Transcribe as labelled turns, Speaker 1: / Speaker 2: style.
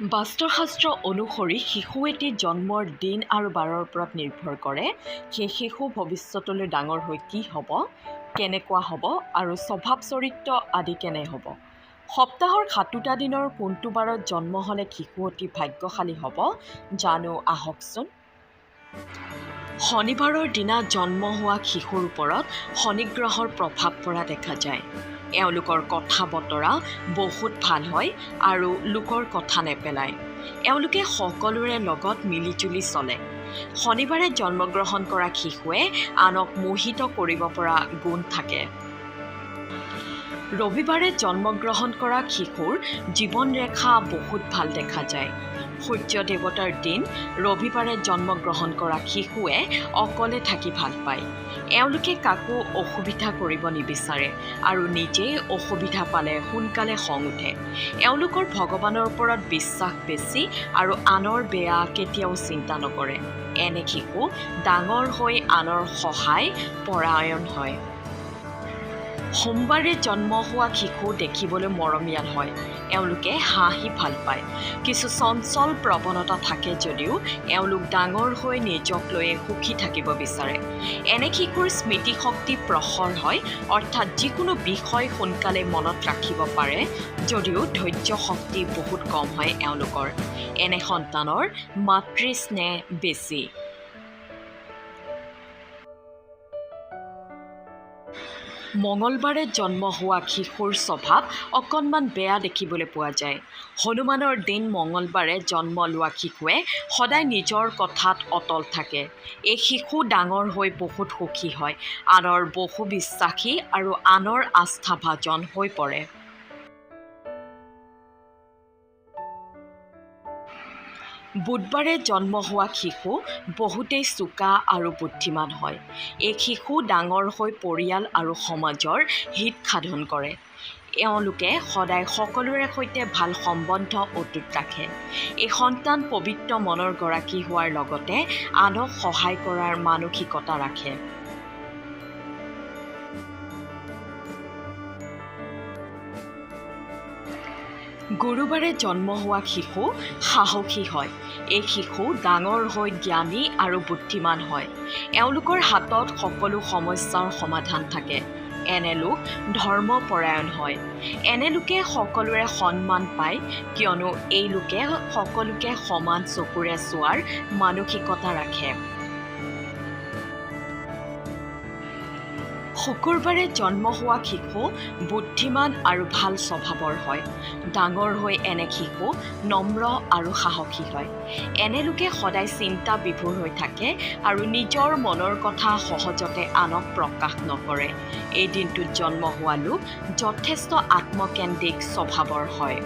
Speaker 1: বাস্তুশাস্ত্ৰ অনুসৰি শিশু এটি জন্মৰ দিন আৰু বাৰৰ ওপৰত নিৰ্ভৰ কৰে সেই শিশু ভৱিষ্যতলৈ ডাঙৰ হৈ কি হ'ব, কেনেকুৱা হ'ব আৰু স্বভাৱ চৰিত্ৰ আদি কেনে হ'ব। সপ্তাহৰ 7টা দিনৰ কোনটো বাৰত জন্ম হ'লে শিশু অতি ভাগ্যশালী হ'ব জানো আহকচোন। শনিবাৰৰ দিনা জন্ম হোৱা শিশুৰ ওপৰত শনি গ্ৰহৰ প্ৰভাৱ পৰা দেখা যায়। এওঁলোকৰ কথা বতৰা বহুত ভাল হয় আৰু লোকৰ কথা নেপেলায়। এওঁলোকে সকলোৰে লগত মিলিজুলি চলে। শনিবাৰে জন্মগ্ৰহণ কৰা শিশুৱে আনক মোহিত কৰিব পৰা গুণ থাকে। ৰবিবাৰে জন্মগ্ৰহণ কৰা শিশুৰ জীৱন ৰেখা বহুত ভাল দেখা যায়। সূৰ্য দেৱতাৰ দিন ৰবিবাৰে জন্মগ্ৰহণ কৰা শিশুৱে অকলে থাকি ভাল পায়। এওঁলোকে কাকো অসুবিধা কৰিব নিবিচাৰে আৰু নিজেই অসুবিধা পালে সোনকালে খং উঠে। এওঁলোকৰ ভগৱানৰ ওপৰত বিশ্বাস বেছি আৰু আনৰ বেয়া কেতিয়াও চিন্তা নকৰে। এনে শিশু ডাঙৰ হৈ আনৰ সহায় পৰায়ণ হয়। সোমবাৰে জন্ম হোৱা শিশু দেখিবলৈ মৰমীয়াল হয়। এওঁলোকে হাঁহি ভাল পায়। কিছু চঞ্চল প্ৰৱণতা থাকে যদিও এওঁলোক ডাঙৰ হৈ নিজক লৈয়ে সুখী থাকিব বিচাৰে। এনে শিশুৰ স্মৃতিশক্তি প্ৰখৰ হয়, অৰ্থাৎ যিকোনো বিষয় সোনকালে মনত ৰাখিব পাৰে যদিও ধৈৰ্য শক্তি বহুত কম হয় এওঁলোকৰ। এনে সন্তানৰ মাতৃ স্নেহ বেছি। মঙলবাৰে জন্ম হোৱা শিশুৰ স্বভাৱ অকণমান বেয়া দেখিবলৈ পোৱা যায়। হনুমানৰ দিন মঙলবাৰে জন্ম লোৱা শিশুৱে সদায় নিজৰ কথাত অটল থাকে। এই শিশু ডাঙৰ হৈ বহুত সুখী হয়, আনৰ বহু বিশ্বাসী আৰু আনৰ আস্থাভাজন হৈ পৰে। বুধবাৰে জন্ম হোৱা শিশু বহুতেই চোকা আৰু বুদ্ধিমান হয়। এই শিশু ডাঙৰ হৈ পৰিয়াল আৰু সমাজৰ হিত সাধন কৰে। এওঁলোকে সদায় সকলোৰে সৈতে ভাল সম্বন্ধ অটুট ৰাখে। এই সন্তান পবিত্ৰ মনৰ গৰাকী হোৱাৰ লগতে আনক সহায় কৰাৰ মানসিকতা ৰাখে। গুৰুবাৰে জন্ম হোৱা শিশু সাহসী হয়। এই শিশু ডাঙৰ হৈ জ্ঞানী আৰু বুদ্ধিমান হয়। এওঁলোকৰ হাতত সকলো সমস্যাৰ সমাধান থাকে। এনে লোক ধৰ্মপৰায়ণ হয়। এনে লোকে সকলোৰে সন্মান পায়, কিয়নো এই লোকে সকলোকে সমান চকুৰে চোৱাৰ মানসিকতা ৰাখে। শুকুৰবাৰে জন্ম হোৱা শিশু বুদ্ধিমান আৰু ভাল স্বভাৱৰ হয়। ডাঙৰ হৈ এনে শিশু নম্ৰ আৰু সাহসী হয়। এনে লোকে সদায় চিন্তা বিভোৰ হৈ থাকে আৰু নিজৰ মনৰ কথা সহজতে আনক প্ৰকাশ নকৰে। এই দিনটোত জন্ম হোৱা লোক যথেষ্ট আত্মকেন্দ্ৰিক স্বভাৱৰ হয়।